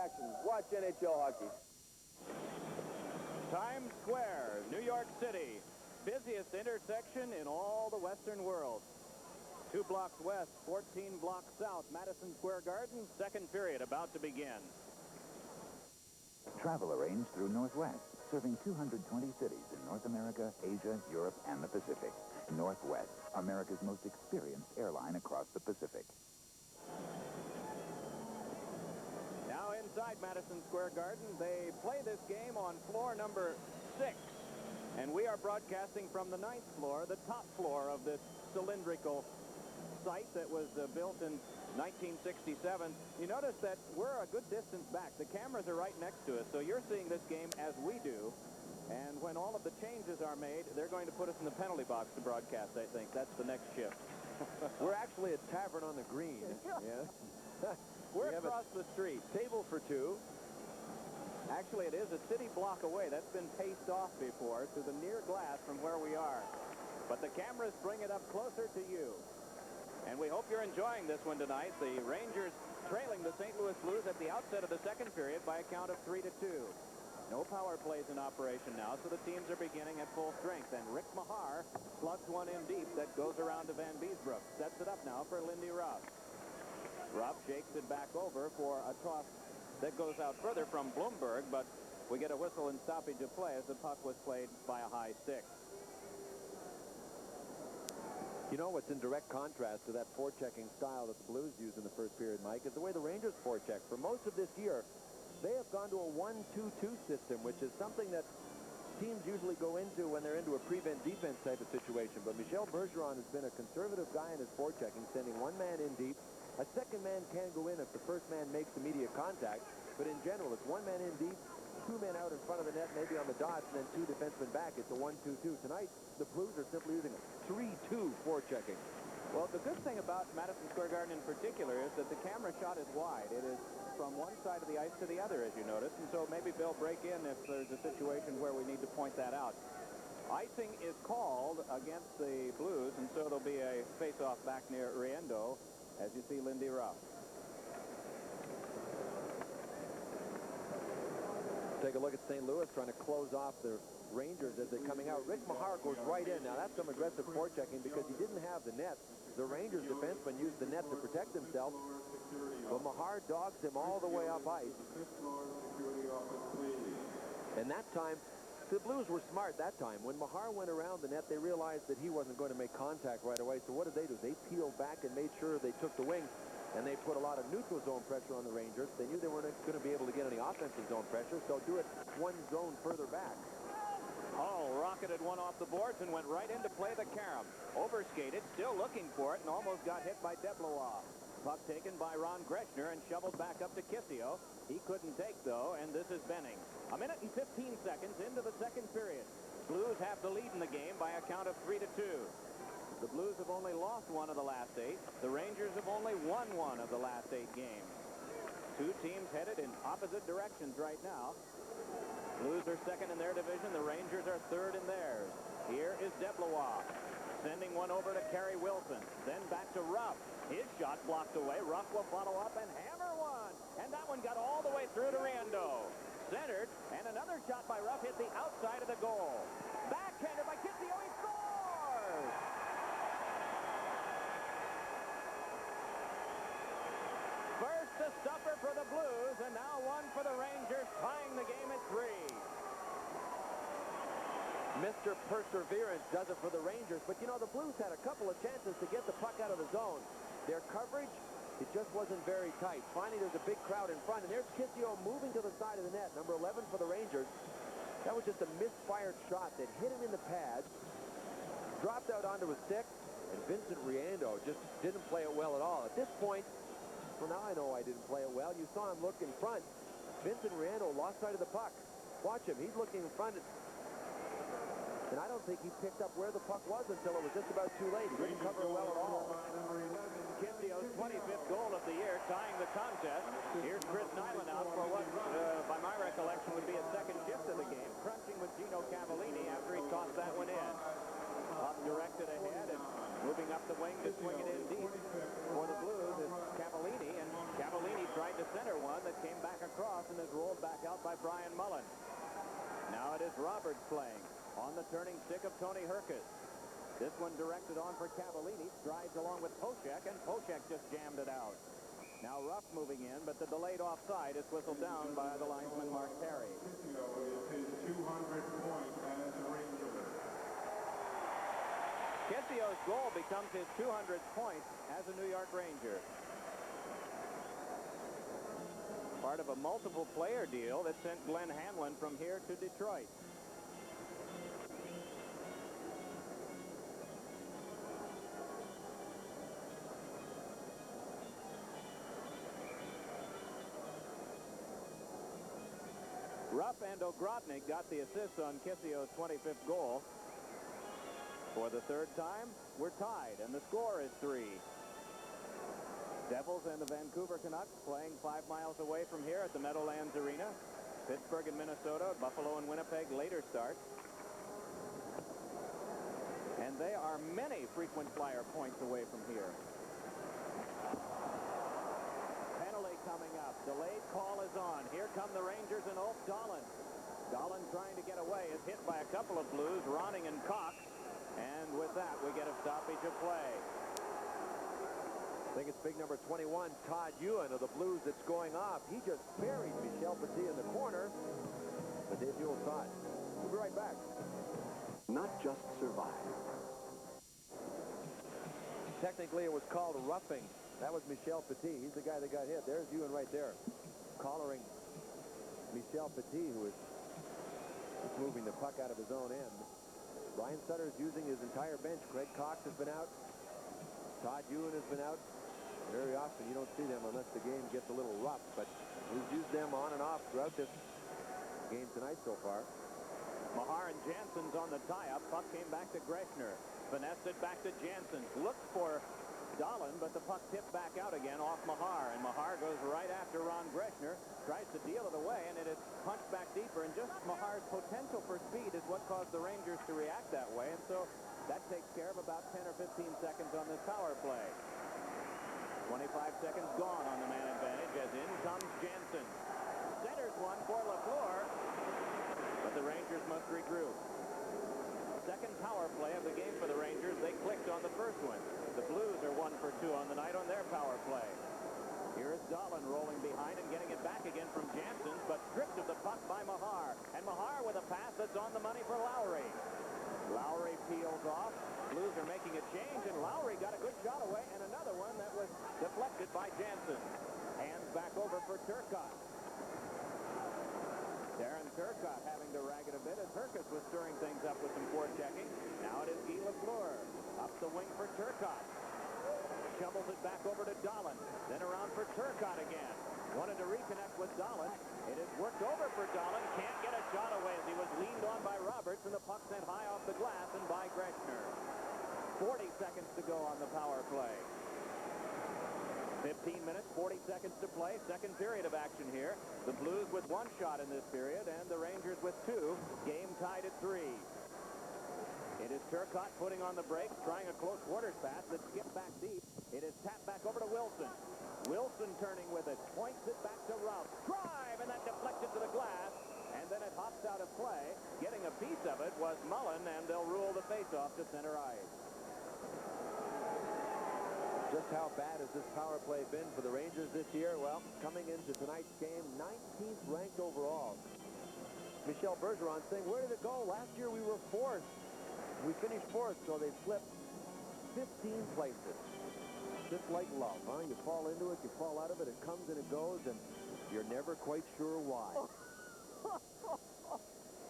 action. Watch NHL hockey. Times Square, New York City. Busiest intersection in all the Western world. 2 blocks west, 14 blocks south, Madison Square Garden, second period about to begin. Travel arranged through Northwest, serving 220 cities in North America, Asia, Europe, and the Pacific. Northwest, America's most experienced airline across the Pacific. Now inside Madison Square Garden, they play this game on floor number 6. And we are broadcasting from the 9th floor, the top floor of this cylindrical site that was built in 1967. You notice that we're a good distance back. The cameras are right next to us, so you're seeing this game as we do. And when all of the changes are made, they're going to put us in the penalty box to broadcast, I think. That's the next shift. We're actually a tavern on the green. Yeah. We're across the street. Table for 2. Actually, it is a city block away. That's been paced off before to the near glass from where we are. But the cameras bring it up closer to you. And we hope you're enjoying this one tonight. The Rangers trailing the St. Louis Blues at the outset of the second period by a count of 3-2. No power plays in operation now, so the teams are beginning at full strength. And Rick Mahar slugs one in deep that goes around to Van Beesbrook. Sets it up now for Lindy Ruff. Ruff shakes it back over for a toss that goes out further from Bloomberg, but we get a whistle and stoppage of play as the puck was played by a high stick. You know what's in direct contrast to that forechecking style that the Blues used in the first period, Mike, is the way the Rangers forecheck. For most of this year, they have gone to a 1-2-2 system, which is something that teams usually go into when they're into a prevent defense type of situation. But Michel Bergeron has been a conservative guy in his forechecking, sending one man in deep. A second man can go in if the first man makes immediate contact, but in general, it's one man in deep, 2 men out in front of the net, maybe on the dots, and then 2 defensemen back. It's a 1-2-2. Tonight, the Blues are simply using a 3-2 forechecking. Well, the good thing about Madison Square Garden in particular is that the camera shot is wide. It is from one side of the ice to the other, as you notice, and so maybe they'll break in if there's a situation where we need to point that out. Icing is called against the Blues, and so it'll be a face-off back near Riendo, as you see Lindy Ruff. Take a look at St. Louis trying to close off the Rangers as they're coming out. Rick Mahar goes right in. Now, that's some aggressive forechecking because he didn't have the net. The Rangers defenseman used the net to protect himself, but Mahar dogs him all the way up ice. And that time, the Blues were smart that time. When Mahar went around the net, they realized that he wasn't going to make contact right away. So what did they do? They peeled back and made sure they took the wing, and they put a lot of neutral zone pressure on the Rangers. They knew they weren't going to be able to get any offensive zone pressure, so do it one zone further back. Hall rocketed one off the boards and went right in to play the carom. Overskated, still looking for it, and almost got hit by Deblois. Puck taken by Ron Greshner and shoveled back up to Kissio. He couldn't take, though, and this is Benning. A minute and 15 seconds into the second period. Blues have the lead in the game by a count of 3-2. The Blues have only lost 1 of the last 8. The Rangers have only won 1 of the last 8 games. 2 teams headed in opposite directions right now. Blues are second in their division. The Rangers are third in theirs. Here is Deblois sending one over to Kerry Wilson. Then back to Ruff. His shot blocked away. Ruff will follow up and hammer one. And that one got all the way through to Riendo. Centered, and another shot by Ruff hit the outside of the goal. Backhanded by Kissio. He scores! First a stuffer for the Blues, and now one for the Rangers, tying the game at 3. Mr. Perseverance does it for the Rangers, but you know, the Blues had a couple of chances to get the puck out of the zone. Their coverage, it just wasn't very tight. Finally, there's a big crowd in front, and there's Kissio moving to the side of the net, number 11 for the Rangers. That was just a misfired shot that hit him in the pad, dropped out onto his stick, and Vincent Riendo just didn't play it well at all. At this point, well, now I know I didn't play it well. You saw him look in front. Vincent Riendo lost sight of the puck. Watch him. He's looking in front. And I don't think he picked up where the puck was until it was just about too late. He didn't cover it well at all. Kissio's 25th goal of the year, tying the contest. Here's Chris Nyland out for what, by my recollection, would be a second shift of the game, crunching with Gino Cavallini after he tossed that one in. Up directed ahead and moving up the wing to swing it in deep for the Blues is Cavallini, and Cavallini tried to center one that came back across out by Brian Mullen. Now it is Roberts playing on the turning stick of Tony Herkus. This one directed on for Cavallini, strides along with Poshek, and Poshek just jammed it out. Now Ruff moving in, but the delayed offside is whistled down by the linesman Mark Terry. His 200th point as a Ranger. Kissio's goal becomes his 200th point as a New York Ranger. Part of a multiple player deal that sent Glenn Hanlon from here to Detroit. Rupp and Ogrodnik got the assist on Kissio's 25th goal. For the third time, we're tied, and the score is 3. Devils and the Vancouver Canucks playing 5 miles away from here at the Meadowlands Arena. Pittsburgh and Minnesota, Buffalo and Winnipeg later start. And they are many frequent flyer points away from here. Penalty coming up. Delayed call is on. Here come the Rangers and Ulf Dahlin. Dahlin trying to get away is hit by a couple of Blues, Ronning and Cox. And with that, we get a stoppage of play. I think it's big number 21, Todd Ewan of the Blues, that's going off. He just buried Michel Petit in the corner. But Dave Buell saw it. We'll be right back. Not just survive. Technically, it was called roughing. That was Michel Petit. He's the guy that got hit. There's Ewan right there, collaring Michel Petit, who is just moving the puck out of his own end. Brian Sutter is using his entire bench. Craig Cox has been out. Todd Ewan has been out. Very often you don't see them unless the game gets a little rough, but he's used them on and off throughout this game tonight so far. Mahar and Jansen's on the tie-up. Puck came back to Greshner. Finessed it back to Jansen. Looks for Dahlin, but the puck tipped back out again off Mahar, and Mahar goes right after Ron Greshner, tries to deal it away, and it is punched back deeper, and just Mahar's potential for speed is what caused the Rangers to react that way, and so that takes care of about 10 or 15 seconds on this power play. 25 seconds gone on the man advantage as in comes Jansen. Centers one for Lafleur, but the Rangers must regroup. Second power play of the game for the Rangers. They clicked on the first one. The Blues are 1 for 2 on the night on their power play. Here is Dahlin rolling behind and getting it back again from Jansen, but stripped of the puck by Mahar. And Mahar with a pass that's on the money for Lowry. Lowry peels off. Blues are making a change, and Lowry got a good shot away, and another one that was deflected by Jansen. Hands back over for Turcotte. Darren Turcotte having to rag it a bit as Herkus was stirring things up with some forechecking. Now it is Guy Lafleur. Up the wing for Turcotte. Shovels it back over to Dahlin. Then around for Turcotte again. Wanted to reconnect with Dahlin. It is worked over for Dahlin. Can't get a shot away as he was leaned on by Roberts, and the puck sent high off the glass and by Greshner. 40 seconds to go on the power play. 15 minutes, 40 seconds to play. Second period of action here. The Blues with 1 shot in this period, and the Rangers with 2. Game tied at 3. It is Turcotte putting on the brakes, trying a close quarters pass that skipped back deep. It is tapped back over to Wilson. Wilson turning with it, points it back to Ralph. Drive, and that deflected to the glass, and then it hops out of play. Getting a piece of it was Mullen, and they'll rule the faceoff to center ice. Just how bad has this power play been for the Rangers this year? Well, coming into tonight's game, 19th ranked overall. Michel Bergeron saying, where did it go? Last year we were 4th. We finished 4th, so they've slipped 15 places. Just like love, huh? You fall into it, you fall out of it, it comes and it goes, and you're never quite sure why.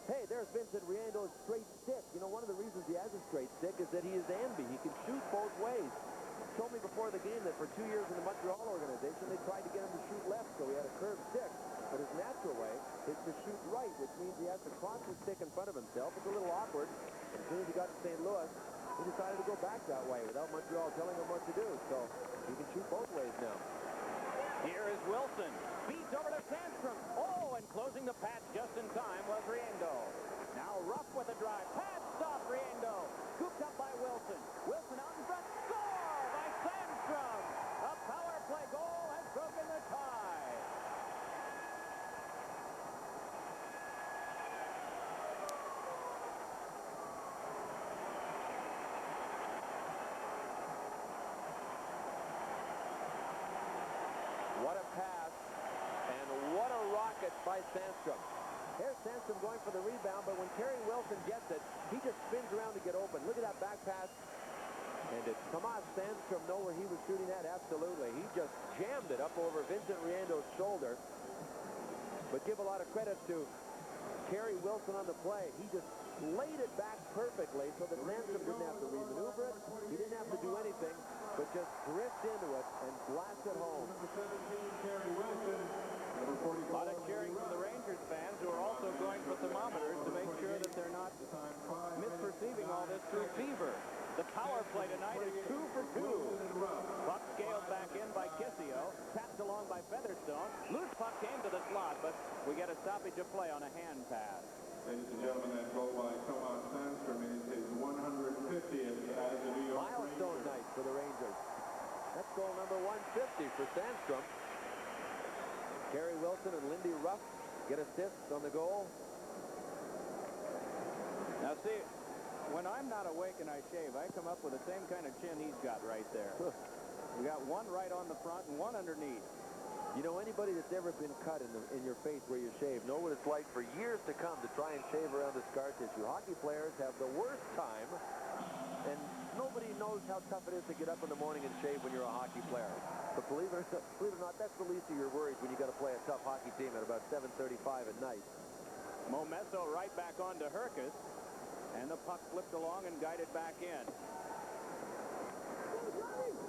Hey, there's Vincent Riendo's straight stick. You know, one of the reasons he has a straight stick is that he is ambi. He can shoot both ways. Told me before the game that for 2 years in the Montreal organization, they tried to get him to shoot left, so he had a curved stick. But his natural way is to shoot right, which means he has to cross his stick in front of himself. It's a little awkward. But as soon as he got to St. Louis, he decided to go back that way without Montreal telling him what to do. So he can shoot both ways now. Here is Wilson. Beats over to Sandstrom. Oh, and closing the patch just in time was Riendo. Now Ruff with a drive. Pass stop, Riendo. Scooped up by Wilson. Wilson out in front. Score by Sandstrom. A power play goal has broken the tie. What a pass, and what a rocket by Sandstrom. Here's Sandstrom going for the rebound, but when Terry Wilson gets it, he just spins around to get open. Look at that back pass. And did Tomas Sandstrom know where he was shooting at? Absolutely. He just jammed it up over Vincent Riendo's shoulder. But give a lot of credit to Terry Wilson on the play. He just laid it back perfectly so that Sandstrom didn't have to remaneuver it. He didn't have to do anything, but just drift into it and blast it home. A lot of cheering from the Rangers fans who are also going for thermometers to make sure that they're not misperceiving all this through fever. The power play tonight is 2 for 2. Puck scaled back in by Kissio, passed along by Featherstone. Loose puck came to the slot, but we get a stoppage of play on a hand pass. Ladies and gentlemen, that goal by Tomas Sandstrom is his 150th as a New York Milestone Ranger. night for the Rangers. That's goal number 150 for Sandstrom. Terry Wilson and Lindy Ruff get assists on the goal. Now see, when I'm not awake and I shave, I come up with the same kind of chin he's got right there. We got one right on the front and one underneath. You know, anybody that's ever been cut in your face where you shave know what it's like for years to come to try and shave around the scar tissue. Hockey players have the worst time, and nobody knows how tough it is to get up in the morning and shave when you're a hockey player. But believe it or not, that's the least of your worries when you got to play a tough hockey team at about 7:35 at night. Momesso right back onto Herkus, and the puck flipped along and guided back in.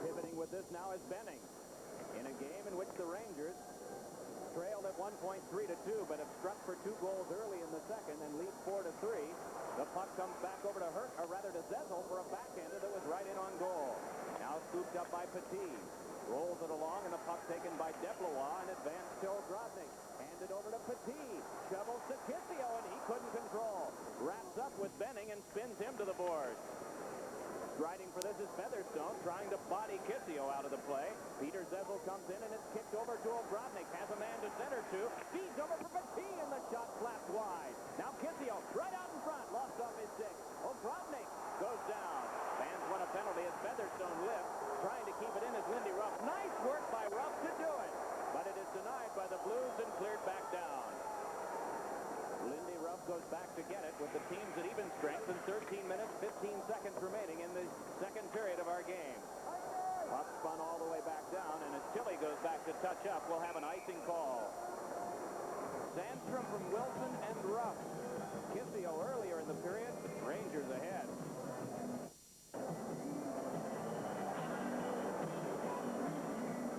Pivoting with this now is Benning. In a game in which the Rangers trailed at one point 3-2, but have struck for 2 goals early in the second and lead 4-3. The puck comes back over to to Zezel for a backhander that was right in on goal. Now scooped up by Petit. Rolls it along, and the puck taken by Deplois and advanced to Ogrodnik. Handed over to Petit. Shovels to Kissio, and he couldn't control. Wraps up with Benning and spins him to the boards. Striding for this is Featherstone, trying to body Kissio out of the play. Peter Zezel comes in, and it's kicked over to Ogrodnik. Has a man to center to. Feeds over for Petit, and the shot flaps wide. Now Kissio, right out in front, lost off his stick. Ogrodnik goes down. Fans want a penalty as Featherstone lifts, trying to keep it in as Lindy Ruff. Nice work by Ruff to do it, but it is denied by the Blues and cleared back down. Lindy Ruff goes back to get it with the teams at even strength and 13 minutes, 15 seconds remaining in the second period of our game. Puck spun all the way back down, and as Tilly goes back to touch up, we'll have an icing call. Sandstrom from Wilson and Ruff. Kissio earlier in the period, Rangers ahead.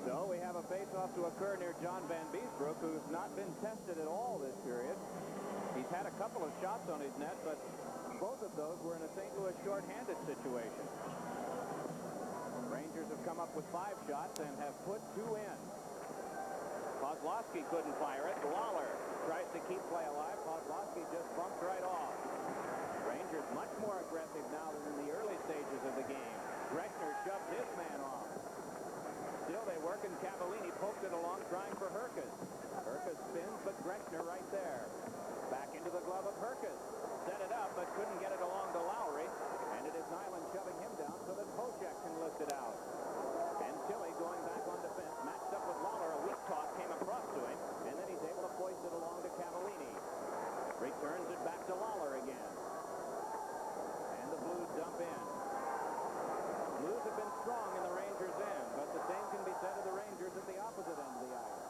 So we have a face-off to occur near John Van Beesbrook, who's not been tested at all this period. He's had a couple of shots on his net, but both of those were in a St. Louis short-handed situation. Rangers have come up with 5 shots and have put 2 in. Kozlowski couldn't fire it. Lawler tries to keep play alive. Kozlowski just bumped right off. Rangers much more aggressive now than in the early stages of the game. Grechner shoved his man off. Still they work, and Cavallini poked it along, trying for Herkus. Herkus spins, but Grechner right there. Back into the glove of Herkus. Set it up, but couldn't get it along to Lowry. And it is Nyland shoving him down so that Pochek can lift it out. And Tilly going back on defense, matched up with Lawler. A weak toss came across to him, and then he's able to foist it along to Cavallini. Returns it back to Lawler again. And the Blues dump in. Blues have been strong in the Rangers' end, but the same can be said of the Rangers at the opposite end of the ice.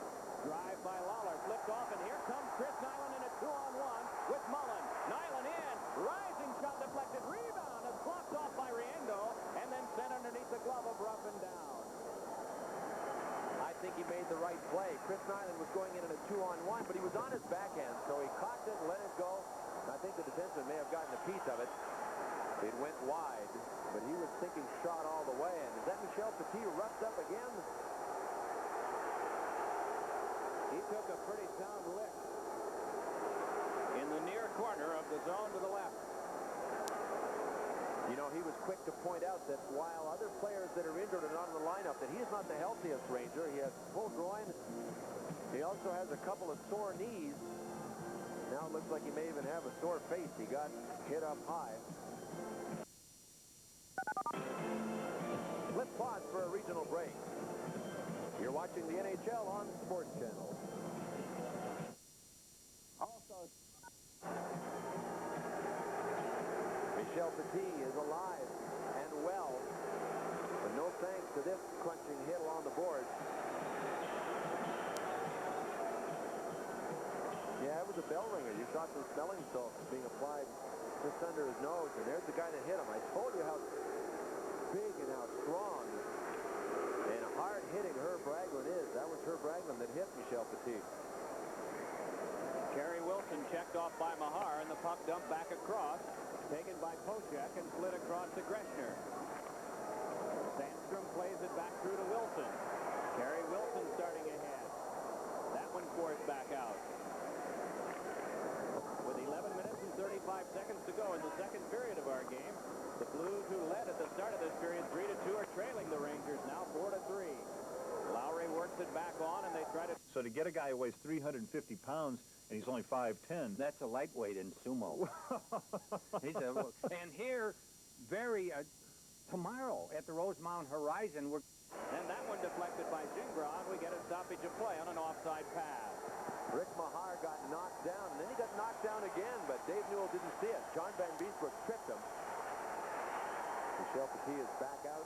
Drive by Lawler, flipped off, and here comes Chris Nyland in a 2-on-1 with Mullen. Nyland in, rising shot deflected, rebound, and blocked off by Riengo, and then sent underneath the glove of Ruff and down. I think he made the right play. Chris Nyland was going in a 2-on-1, but he was on his backhand, so he cocked it and let it go. And I think the defenseman may have gotten a piece of it. It went wide, but he was thinking shot all the way. And is that Michel Petit roughed up again? He took a pretty sound lick in the near corner of the zone to the left. You know, he was quick to point out that while other players that are injured are not in the lineup, that he is not the healthiest Ranger. He has full groin. He also has a couple of sore knees. Now it looks like he may even have a sore face. He got hit up high. Let's pause for a regional break. You're watching the NHL on Sports Channel. Also, Michel Petit is alive and well, but no thanks to this crunching hit along the boards. Yeah, it was a bell ringer. You saw some smelling salts being applied just under his nose, and there's the guy that hit him. I told you how big and how strong and hard-hitting Herb Raglan is. That was Herb Raglan that hit Michel Petit. Kerry Wilson checked off by Mahar, and the puck dumped back across, taken by Pochek and slid across to Greshner. Sandstrom plays it back through to Wilson. Kerry Wilson starting ahead. That one forced back out. With 11 minutes and 35 seconds to go in the second period of our game, the Blues, who led at the start of this period 3-2, are trailing the Rangers now 4-3. Lowry works it back on, and they try to... So to get a guy who weighs 350 pounds and he's only 5'10", That's a lightweight in sumo. And here, tomorrow at the Rosemount Horizon, we're... And that one deflected by Gingras. We get a stoppage of play on an offside pass. Rick Mahar got knocked down, and then he got knocked down again, but Dave Newell didn't see it. John Van Beesbrook tripped him. Michel Petit is back out.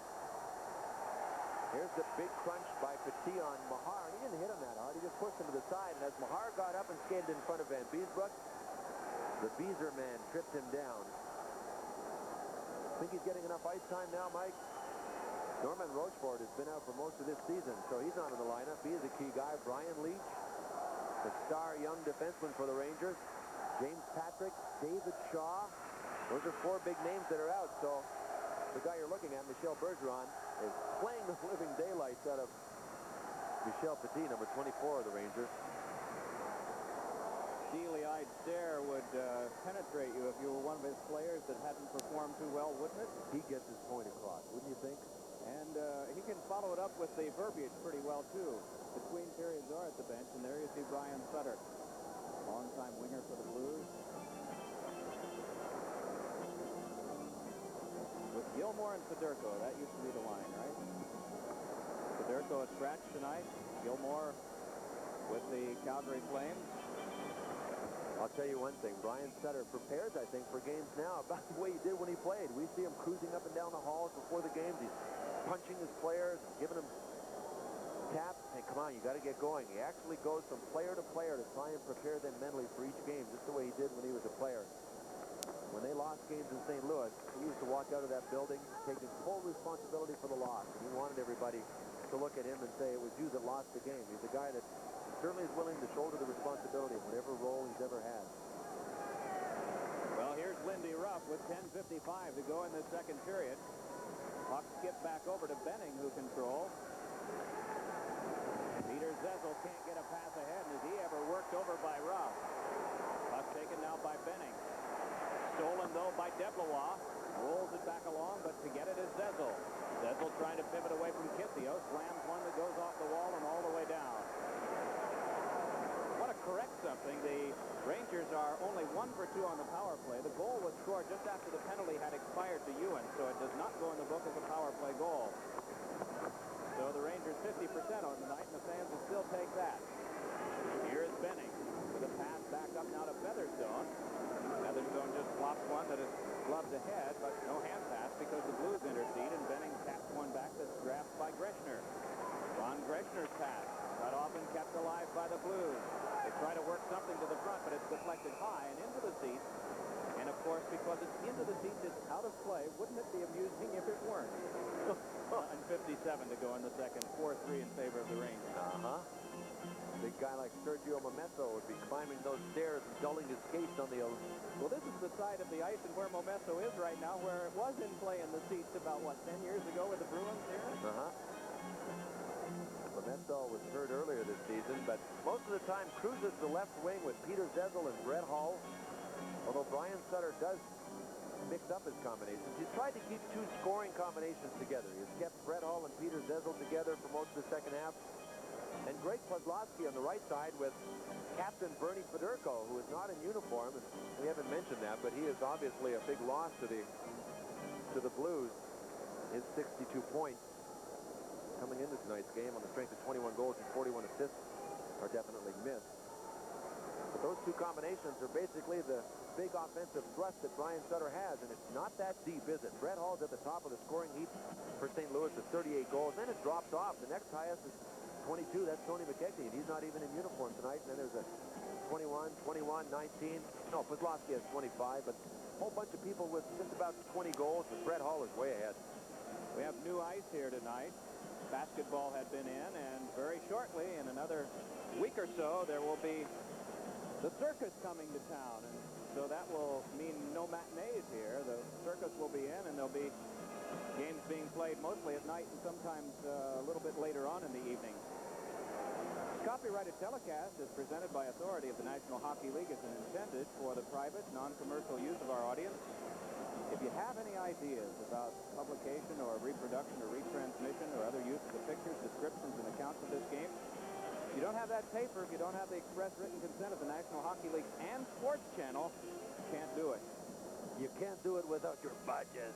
Here's the big crunch by Petit on Mahar, and he didn't hit him that hard. He just pushed him to the side, and as Mahar got up and skated in front of Van Beesbrook, the Beezer man tripped him down. Think he's getting enough ice time now, Mike? Norman Rochefort has been out for most of this season, so he's not in the lineup. He is a key guy. Brian Leach, the star young defenseman for the Rangers. James Patrick, David Shaw. Those are four big names that are out, so the guy you're looking at, Michel Bergeron, is playing the living daylights out of Michel Petit, number 24 of the Rangers. Steely-eyed stare would penetrate you if you were one of his players that hadn't performed too well, wouldn't it? He gets his point across, wouldn't you think? And he can follow it up with the verbiage pretty well, too. Between periods are at the bench, and there you see Brian Sutter, long-time winger for the Blues. With Gilmore and Federico, that used to be the line, right? Federico a scratch tonight. Gilmore with the Calgary Flames. I'll tell you one thing, Brian Sutter prepares, I think, for games now about the way he did when he played. We see him cruising up and down the halls before the games. He's punching his players, giving them taps. Hey, come on, you got to get going. He actually goes from player to player to try and prepare them mentally for each game, just the way he did when he was a player. When they lost games in St. Louis, he used to walk out of that building taking full responsibility for the loss. And he wanted everybody to look at him and say it was you that lost the game. He's a guy that certainly is willing to shoulder the responsibility of whatever role he's ever had. Well, here's Lindy Ruff with 10:55 to go in the second period. Puck skipped back over to Benning, who controls. Peter Zezel can't get a pass ahead, and is he ever worked over by Ruff? Puck taken now by Benning. Stolen, though, by Deblois. Rolls it back along, but to get it is Zezel. Zezel trying to pivot away from Kissio. Slams one that goes off the wall and all the way down. Want to correct something. The Rangers are only 1 for 2 on the power play. The goal was scored just after the penalty had expired to Ewan, so it does not go in the book as a power play goal. So the Rangers 50% on the night, and the fans will still take that. Here is Benning with a pass back up now to Featherstone. Featherstone just flops one that is gloved ahead, but no hand pass because the Blues intercede, and Benning taps one back that's grasped by Greshner. Ron Greshner's pass cut off and kept alive by the Blues. They try to work something to the front, but it's deflected high and into the seats. And, of course, because it's into the seats, it's out of play. Wouldn't it be amusing if it weren't? And 57 to go in the second. 4-3 in favor of the Rangers. Uh-huh. Big guy like Sergio Momesso would be climbing those stairs and dulling his skates on the... Well, this is the side of the ice and where Momesso is right now, where it was in play in the seats about, what, 10 years ago with the Bruins here? Uh-huh. Momesso was hurt earlier this season, but most of the time cruises the left wing with Peter Zezel and Brett Hull. Although Brian Sutter does mix up his combinations. He's tried to keep 2 scoring combinations together. He's kept Brett Hull and Peter Zezel together for most of the second half. And Greg Kozlowski on the right side with Captain Bernie Federico, who is not in uniform. And we haven't mentioned that, but he is obviously a big loss to the Blues. His 62 points coming into tonight's game on the strength of 21 goals and 41 assists are definitely missed. But those two combinations are basically the big offensive thrust that Brian Sutter has, and it's not that deep, is it? Brett Hall's at the top of the scoring heap for St. Louis with 38 goals. Then it drops off. The next highest is 22. That's Tony McKechnie, and he's not even in uniform tonight. And then there's a 21, 21, 19. No, Kozlowski has 25, but a whole bunch of people with just about 20 goals, but Brett Hall is way ahead. We have new ice here tonight. Basketball had been in, and very shortly, in another week or so, there will be the circus coming to town, and so that will mean no matinees here. The circus will be in, and there'll be games being played mostly at night and sometimes a little bit later on in the evening. This copyrighted telecast is presented by authority of the National Hockey League and intended for the private, non-commercial use of our audience. If you have any ideas about publication or reproduction or retransmission or other use of the pictures, descriptions, and accounts of this game, if you don't have that paper, if you don't have the express written consent of the National Hockey League and Sports Channel, you can't do it. You can't do it without your budget.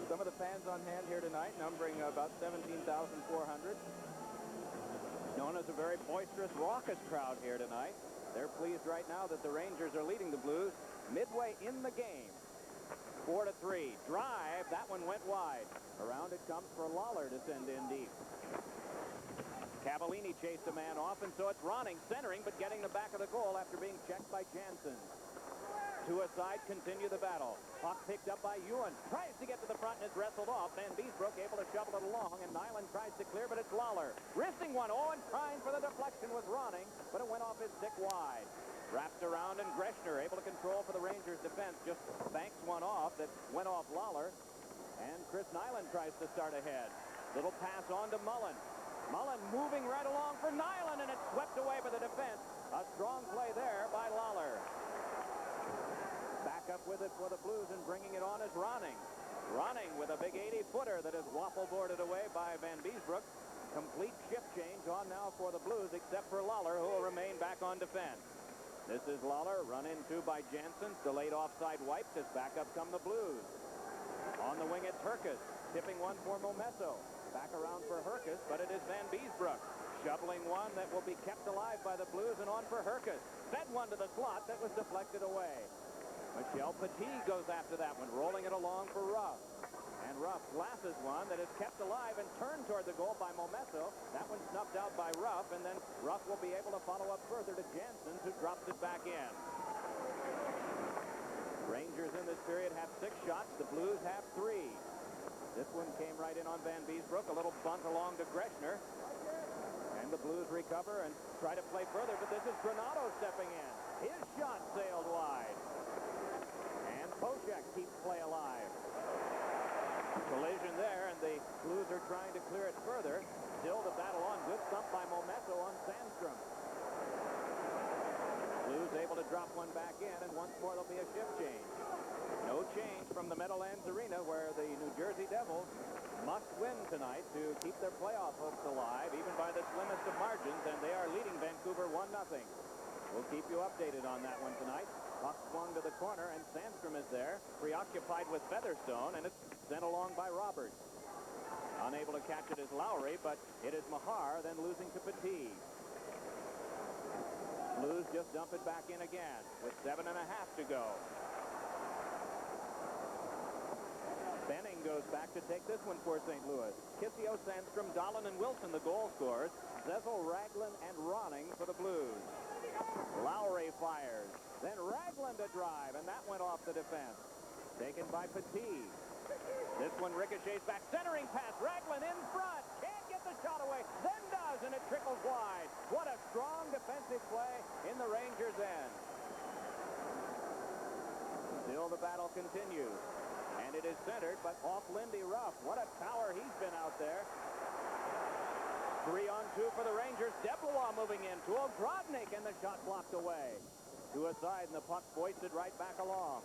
Some of the fans on hand here tonight, numbering about 17,400. Known as a very boisterous, raucous crowd here tonight. They're pleased right now that the Rangers are leading the Blues midway in the game. 4-3. Drive. That one went wide. Around it comes for Lawler to send in deep. Cavallini chased a man off, and so it's Ronning centering, but getting the back of the goal after being checked by Jansen. Two aside, continue the battle. Puck picked up by Ewan. Tries to get to the front and is wrestled off. Van Beesbrook able to shovel it along, and Nyland tries to clear, but it's Lawler. Wristing one. Oh, and trying for the deflection was Ronning, but it went off his stick wide. Wrapped around, and Greshner able to control for the Rangers defense. Just banks one off that went off Lawler. And Chris Nyland tries to start ahead. Little pass on to Mullen. Mullen moving right along for Nyland, and it's swept away by the defense. A strong play there by Lawler. Back up with it for the Blues, and bringing it on is Ronning. Ronning with a big 80-footer that is waffle-boarded away by Van Beesbrook. Complete shift change on now for the Blues, except for Lawler, who will remain back on defense. This is Lawler, run into by Jansen. Delayed offside wiped as back up come the Blues. On the wing, it's Herkus, tipping one for Momesso. Back around for Herkus, but it is Van Beesbrook. Shoveling one that will be kept alive by the Blues, and on for Herkus. Fed one to the slot that was deflected away. Michel Petit goes after that one, rolling it along for Ruff. And Ruff glasses one that is kept alive and turned toward the goal by Momesso. That one snuffed out by Ruff, and then Ruff will be able to follow up further to Jansen, who drops it back in. Rangers in this period have 6 shots. The Blues have 3. This one came right in on Van Beesbrook. A little bunt along to Greshner. And the Blues recover and try to play further, but this is Granato stepping in. His shot sailed wide. And Poshak keeps play alive. Collision there, and the Blues are trying to clear it further. Still the battle on. Good thump by Momesso on Sandstrom. Blues able to drop one back in, and once more there'll be a shift change. No change from the Meadowlands Arena, where the New Jersey Devils must win tonight to keep their playoff hopes alive, even by the slimmest of margins, and they are leading Vancouver 1-0. We'll keep you updated on that one tonight. Puck swung to the corner, and Sandstrom is there, preoccupied with Featherstone, and it's sent along by Roberts. Unable to catch it is Lowry, but it is Mahar, then losing to Petit. Blues just dump it back in again with 7.5 to go. Benning goes back to take this one for St. Louis. Kissio, Sandstrom, Dahlin, and Wilson, the goal scorers. Zezel, Raglan, and Ronning for the Blues. Lowry fires. Then Raglan to drive, and that went off the defense. Taken by Petit. This one ricochets back. Centering pass. Raglan in front. Can't get the shot away. Then does, and it trickles wide. What a strong defensive play in the Rangers' end. Still the battle continues. And it is centered, but off Lindy Ruff. What a power he's been out there. 3-on-2 for the Rangers. Deplois moving in to Ogrodnik, and the shot blocked away. Two aside, and the puck foisted right back along.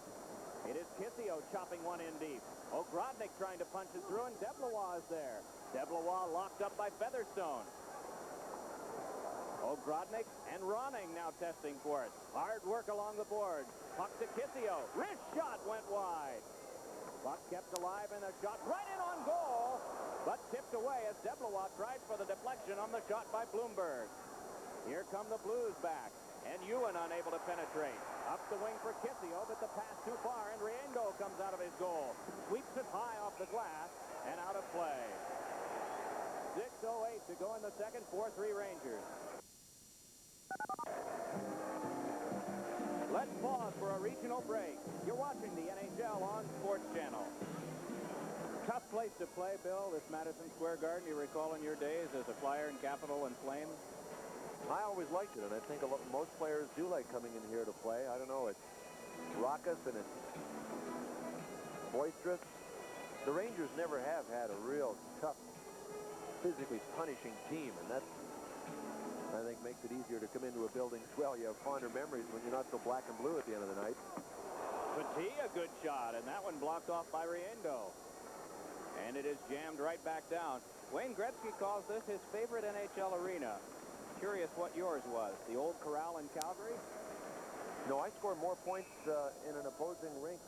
It is Kissio chopping one in deep. Ogrodnik trying to punch it through, and Deplois is there. Deplois locked up by Featherstone. Ogrodnik and Ronning now testing for it. Hard work along the board. Puck to Kissio. Wrist shot went wide. Puck kept alive, and a shot right in on goal. but tipped away as DeBlois tried for the deflection on the shot by Bloomberg. Here come the Blues back, and Ewan unable to penetrate. Up the wing for Kissio, but the pass too far, and Riendeau comes out of his goal. Sweeps it high off the glass and out of play. 6:08 to go in the second, 4-3 Rangers. Let's pause for a regional break. You're watching the NHL on Sports Channel. Tough place to play, Bill, this Madison Square Garden. You recall in your days as a Flyer and Capital and Flame? I always liked it, and I think most players do like coming in here to play. I don't know, it's raucous and it's boisterous. The Rangers never have had a real tough, physically punishing team, and that's, I think, makes it easier to come into a building swell. You have fonder memories when you're not so black and blue at the end of the night. Petit, a good shot, and that one blocked off by Riendeau. And it is jammed right back down. Wayne Gretzky calls this his favorite NHL arena. Curious what yours was. The old Corral in Calgary? No, I scored more points in an opposing rink,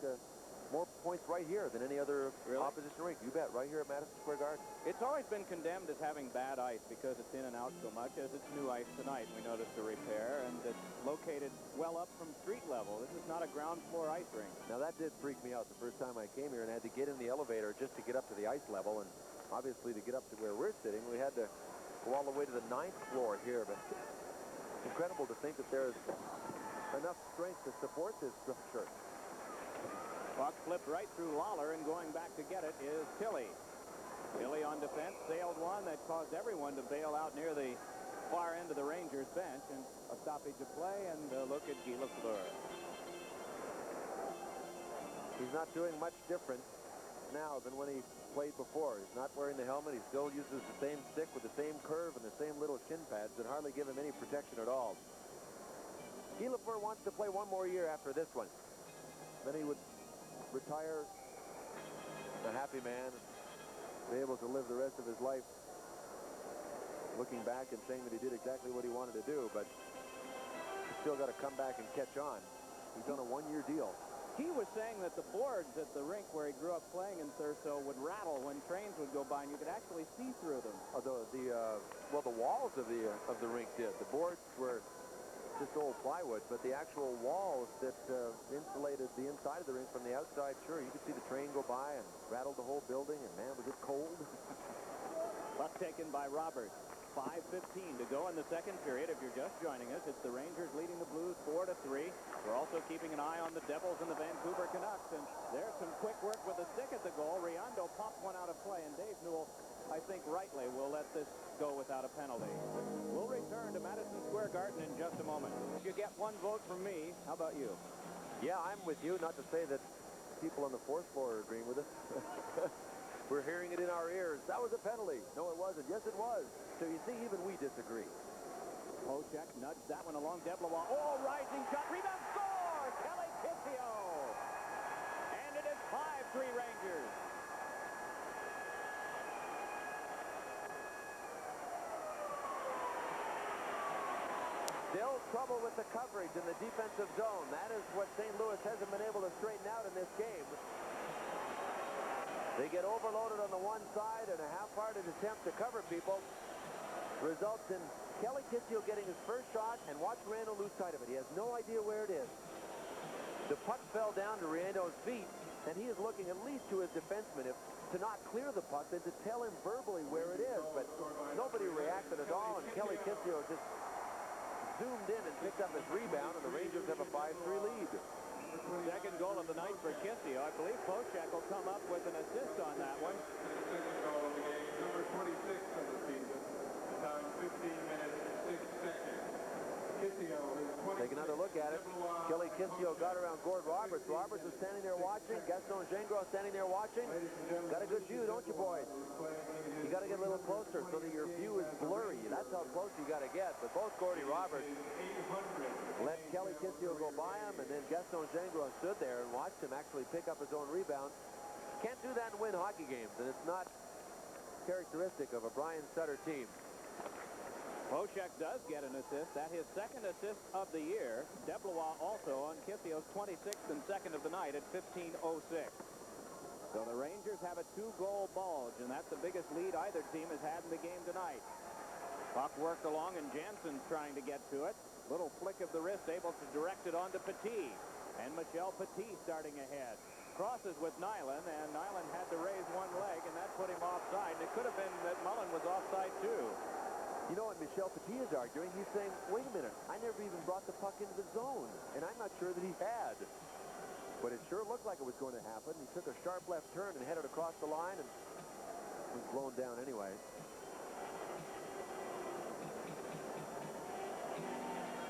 more points right here than any other opposition rink. You bet, right here at Madison Square Garden. It's always been condemned as having bad ice because it's in and out so much. As it's new ice tonight, we noticed the repair, and it's located well up from street level. This is not a ground floor ice rink. Now, that did freak me out the first time I came here and had to get in the elevator just to get up to the ice level, and obviously to get up to where we're sitting, we had to go all the way to the 9th floor here, but it's incredible to think that there's enough strength to support this structure. Puck flipped right through Lawler, and going back to get it is Tilley. Tilley on defense sailed one that caused everyone to bail out near the far end of the Rangers bench, and a stoppage of play, and a look at Guy Lafleur. He's not doing much different now than when he played before. He's not wearing the helmet. He still uses the same stick with the same curve and the same little shin pads that hardly give him any protection at all. Guy Lafleur wants to play one more year after this one. Then he would retire a happy man, be able to live the rest of his life looking back and saying that he did exactly what he wanted to do, but he's still got to come back and catch on. He's on a one-year deal. He was saying that the boards at the rink where he grew up playing in Thurso would rattle when trains would go by, and you could actually see through them. Although well, the walls of the rink did. The boards were just old plywood, but the actual walls that insulated the inside of the rink from the outside, sure, you could see the train go by and rattled the whole building, and man, was it cold. Puck taken by Roberts. 5:15 to go in the second period. If you're just joining us, it's the Rangers leading the Blues 4-3. We're also keeping an eye on the Devils and the Vancouver Canucks, and there's some quick work with the stick at the goal. Riendeau popped one out of play, and Dave Newell, I think rightly, will let this go without a penalty. We'll return to Madison Square Garden in just a moment. You get one vote from me. How about you? Yeah, I'm with you. Not to say that people on the fourth floor are agreeing with us. We're hearing it in our ears. That was a penalty. No, it wasn't. Yes, it was. So you see, even we disagree. Pochek nudged that one along. DeBlois. Oh, rising shot. Rebound score! Kelly Kissio! And it is 5-3 Rangers. Still trouble with the coverage in the defensive zone. That is what St. Louis hasn't been able to straighten out in this game. They get overloaded on the one side, and a half-hearted attempt to cover people results in Kelly Kissio getting his first shot, and watch Riendeau lose sight of it. He has no idea where it is. The puck fell down to Riendeau's feet, and he is looking at least to his defenseman to not clear the puck, then to tell him verbally where it is. But nobody reacted at all, and Kelly Kissio just zoomed in and picked up his rebound, and the Rangers have a 5-3 lead. Second goal of the night for Kissio. I believe Pochek will come up with an assist on that one. Second goal of the game, number 26 of the season. Time 15 minutes, 6 seconds. Kissio is 26. Take another look at it. Kelly Kissio got around Gord Roberts. Roberts is standing there watching. Gaston Gingras standing there watching. Got a good view, don't you, boys? You got to get a little closer so that your view is blurry. That's how close you got to get. But both Gordy Roberts let Kelly Kissio go by him, and then Gaston Gingras stood there and watched him actually pick up his own rebound. Can't do that and win hockey games, and it's not characteristic of a Brian Sutter team. Pochek does get an assist. That his second assist of the year. DeBlois also on Kissio's 26th and second of the night at 15:06. So the Rangers have a 2-goal bulge, and that's the biggest lead either team has had in the game tonight. Puck worked along, and Jansen's trying to get to it. Little flick of the wrist, able to direct it onto Petit. And Michel Petit starting ahead. Crosses with Nyland, and Nyland had to raise one leg, and that put him offside. And it could have been that Mullen was offside, too. You know what Michel Petit is arguing? He's saying, wait a minute, I never even brought the puck into the zone. And I'm not sure that he had. But it sure looked like it was going to happen. He took a sharp left turn and headed across the line and was blown down anyway.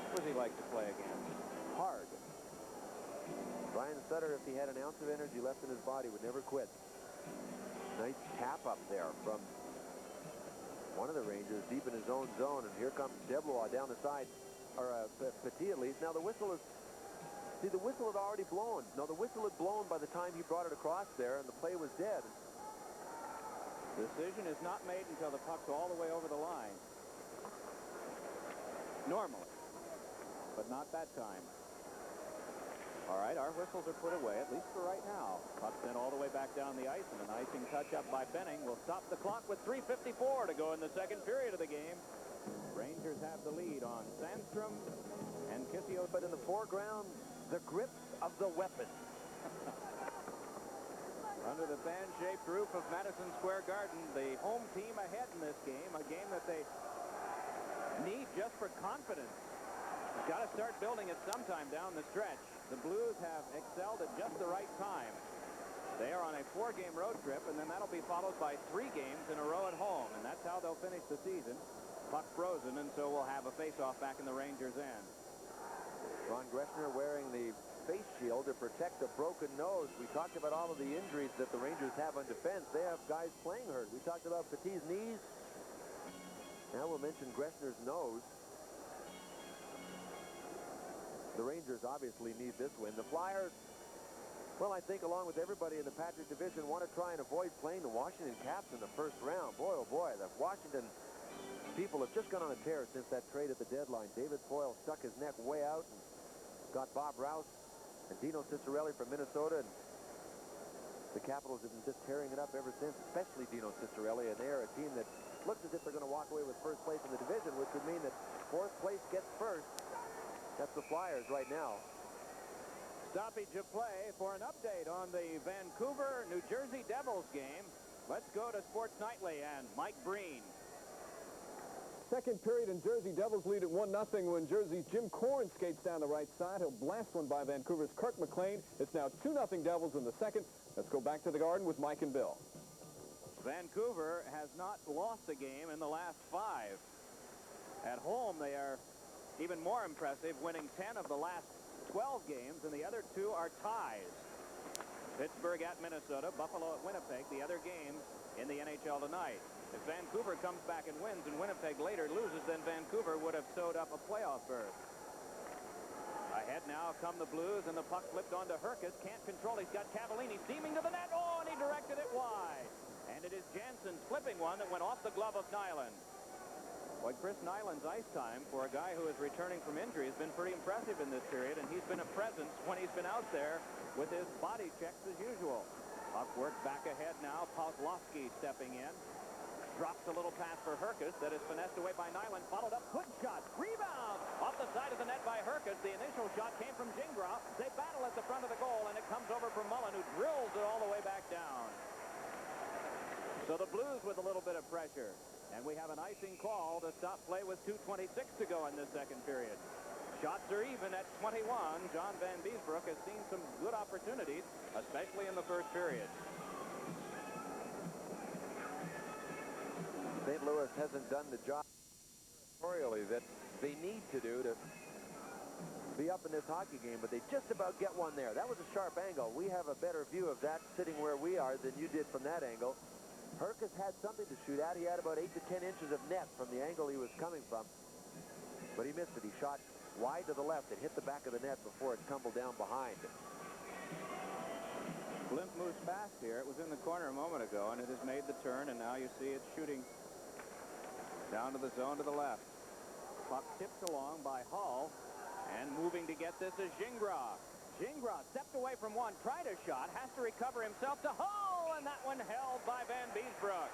What does he like to play against? Hard. Brian Sutter, if he had an ounce of energy left in his body, would never quit. Nice tap up there from one of the Rangers deep in his own zone. And here comes Deblois down the side, or Petit at least. Now the whistle is, see, the whistle had already blown. No, the whistle had blown by the time he brought it across there, and the play was dead. Decision is not made until the puck's all the way over the line. Normally. But not that time. All right, our whistles are put away, at least for right now. Puck sent all the way back down the ice, and an icing touch-up by Benning will stop the clock with 3:54 to go in the second period of the game. Rangers have the lead on Sandstrom and Kissio. But in the foreground, the grip of the weapon. Under the fan-shaped roof of Madison Square Garden, the home team ahead in this game, a game that they need just for confidence. Got to start building it sometime down the stretch. The Blues have excelled at just the right time. They are on a 4-game road trip, and then that'll be followed by 3 games in a row at home, and that's how they'll finish the season. Puck frozen, and so we'll have a face-off back in the Rangers' end. Ron Greshner wearing the face shield to protect a broken nose. We talked about all of the injuries that the Rangers have on defense. They have guys playing hurt. We talked about Petit's knees. Now we'll mention Greshner's nose. The Rangers obviously need this win. The Flyers, well, I think along with everybody in the Patrick division, want to try and avoid playing the Washington Caps in the first round. Boy, oh boy, the Washington people have just gone on a tear since that trade at the deadline. David Poile stuck his neck way out and got Bob Rouse and Dino Ciccarelli from Minnesota. And the Capitals have been just tearing it up ever since, especially Dino Ciccarelli. And they're a team that looks as if they're going to walk away with first place in the division, which would mean that fourth place gets first. That's the Flyers right now. Stoppage of play for an update on the Vancouver, New Jersey Devils game. Let's go to Sports Nightly and Mike Breen. Second period, and Jersey Devils lead at 1-0 when Jersey's Jim Corrin skates down the right side. He'll blast one by Vancouver's Kirk McLean. It's now 2-0 Devils in the second. Let's go back to the Garden with Mike and Bill. Vancouver has not lost a game in the last 5. At home, they are even more impressive, winning 10 of the last 12 games, and the other 2 are ties. Pittsburgh at Minnesota, Buffalo at Winnipeg, the other games in the NHL tonight. If Vancouver comes back and wins and Winnipeg later loses, then Vancouver would have sewed up a playoff berth. Ahead now come the Blues, and the puck flipped onto Herkus. Can't control. He's got Cavallini steaming to the net. Oh, and he directed it wide. And it is Jansen flipping one that went off the glove of Nyland. Boy, Chris Nyland's ice time for a guy who is returning from injury has been pretty impressive in this period, and he's been a presence when he's been out there with his body checks as usual. Puck worked back ahead now. Pawlowski stepping in. Drops a little pass for Herkus that is finessed away by Nyland. Followed up. Good shot. Rebound. Off the side of the net by Herkus. The initial shot came from Gingras. They battle at the front of the goal, and it comes over from Mullen, who drills it all the way back down. So the Blues with a little bit of pressure. And we have an icing call to stop play with 2:26 to go in this second period. Shots are even at 21. John Van Beesbrook has seen some good opportunities, especially in the first period. St. Louis hasn't done the job territorially that they need to do to be up in this hockey game, but they just about get one there. That was a sharp angle. We have a better view of that sitting where we are than you did from that angle. Herkus had something to shoot at. He had about 8 to 10 inches of net from the angle he was coming from, but he missed it. He shot wide to the left. It hit the back of the net before it tumbled down behind. Blimp moves fast here. It was in the corner a moment ago, and it has made the turn, and now you see it shooting down to the zone to the left. Puck tipped along by Hull, and moving to get this is Gingras. Gingras stepped away from one, tried a shot, has to recover himself to Hull. and that one held by Van Beesbroek.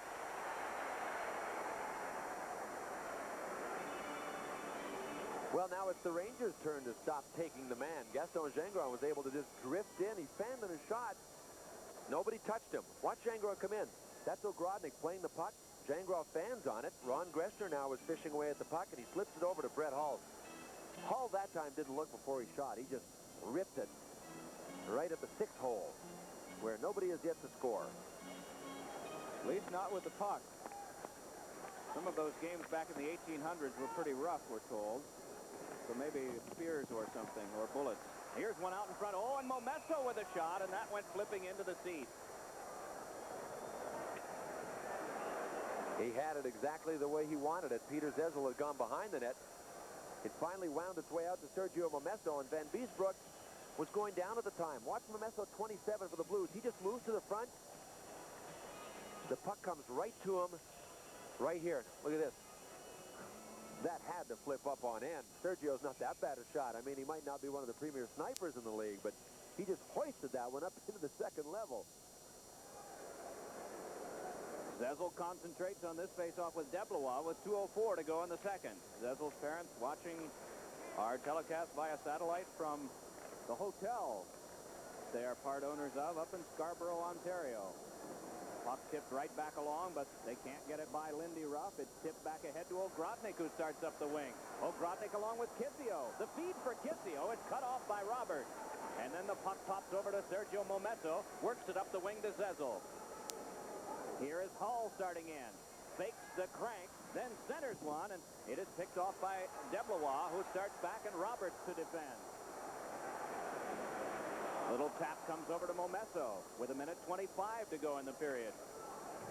Well, now it's the Rangers' turn to stop taking the man. Gaston Gingras was able to just drift in. He fanned in a shot. Nobody touched him. Watch Gingras come in. That's Ogrodnik playing the puck. Gingras fans on it. Ron Greschner now is fishing away at the puck, and he slips it over to Brett Hull. Hull that time didn't look before he shot. He just ripped it right at the 6th hole, where nobody has yet to score. At least not with the puck. Some of those games back in the 1800s were pretty rough, we're told. So maybe spears or something, or bullets. Here's one out in front. Oh, and Momesto with a shot, and that went flipping into the seats. He had it exactly the way he wanted it. Peter Zezel had gone behind the net. It finally wound its way out to Sergio Momesto, and Van Beesbroek was going down at the time. Watch Momesto, 27 for the Blues. He just moves to the front. The puck comes right to him, right here. Look at this. That had to flip up on end. Sergio's not that bad a shot. I mean, he might not be one of the premier snipers in the league, but he just hoisted that one up into the 2nd level. Zezel concentrates on this faceoff with Deblois with 2:04 to go in the 2nd. Zezel's parents watching our telecast via satellite from the hotel they are part owners of up in Scarborough, Ontario. Puck tipped right back along, but they can't get it by Lindy Ruff. It's tipped back ahead to Ogrodnik, who starts up the wing. Ogrodnik along with Kissio. The feed for Kissio. It's cut off by Robert. And then the puck pops over to Sergio Momesto. Works it up the wing to Zezel. Here is Hull starting in. Fakes the crank, then centers one, and it is picked off by Deblois, who starts back, and Roberts to defend. Little tap comes over to Momesto with 1:25 to go in the period.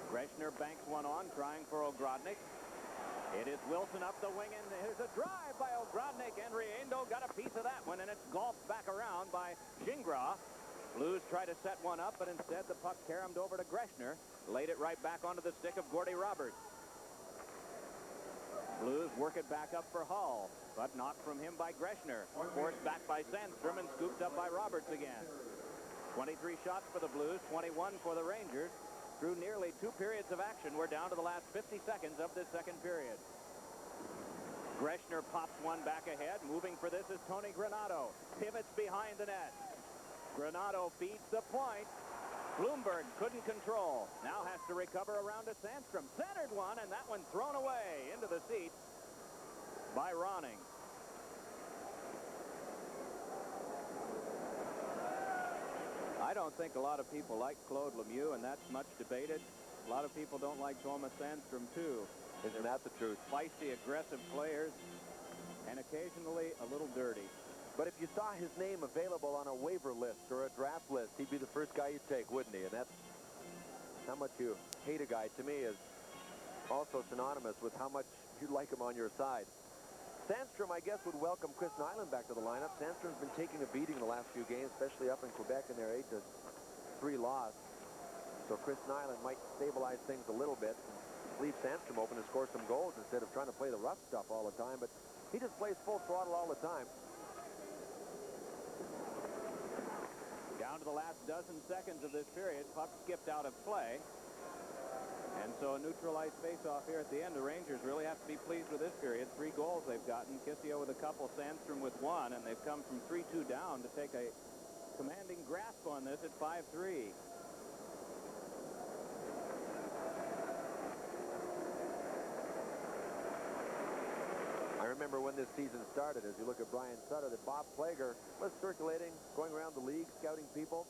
Greschner banks one on, trying for Ogrodnik. It is Wilson up the wing, and here's a drive by Ogrodnik. And Riendo got a piece of that one, and it's golfed back around by Gingras. Blues try to set one up, but instead the puck caromed over to Greschner. Laid it right back onto the stick of Gordie Roberts. Blues work it back up for Hull, but knocked from him by Greschner. Forced back by Sandstrom and scooped up by Roberts again. 23 shots for the Blues, 21 for the Rangers. Through nearly 2 periods of action, we're down to the last 50 seconds of this 2nd period. Greschner pops one back ahead. Moving for this is Tony Granato. Pivots behind the net. Granato feeds the point. Bloomberg couldn't control. Now has to recover around to Sandstrom. Centered one, and that one thrown away into the seats by Ronning. I don't think a lot of people like Claude Lemieux, and that's much debated. A lot of people don't like Thomas Sandstrom, too. Isn't that the truth? Feisty, aggressive players, and occasionally a little dirty. But if you saw his name available on a waiver list or a draft list, he'd be the first guy you'd take, wouldn't he? And that's how much you hate a guy, to me, is also synonymous with how much you like him on your side. Sandstrom, I guess, would welcome Chris Nyland back to the lineup. Sandstrom's been taking a beating the last few games, especially up in Quebec in their 8-3 loss. So Chris Nyland might stabilize things a little bit, leave Sandstrom open to score some goals instead of trying to play the rough stuff all the time. But he just plays full throttle all the time. Down to the last dozen seconds of this period, puck skipped out of play. And so a neutralized faceoff here at the end. The Rangers really have to be pleased with this period. 3 goals they've gotten. Kissio with a couple, Sandstrom with 1, and they've come from 3-2 down to take a commanding grasp on this at 5-3. I remember when this season started, as you look at Brian Sutter, that Bob Plager was circulating, going around the league, scouting people,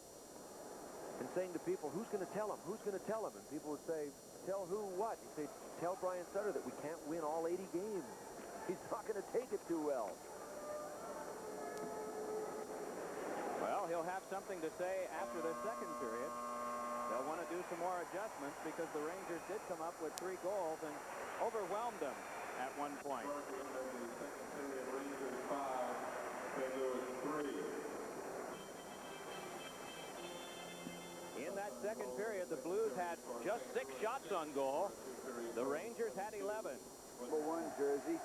and saying to people, who's going to tell him? Who's going to tell him? And people would say, tell who what? He'd say, tell Brian Sutter that we can't win all 80 games. He's not going to take it too well. Well, he'll have something to say after the 2nd period. They'll want to do some more adjustments because the Rangers did come up with 3 goals and overwhelmed them at one point. Rangers 5, St. Louis 3. In that 2nd period, the Blues had just 6 shots on goal. The Rangers had 11. Number 1 jersey.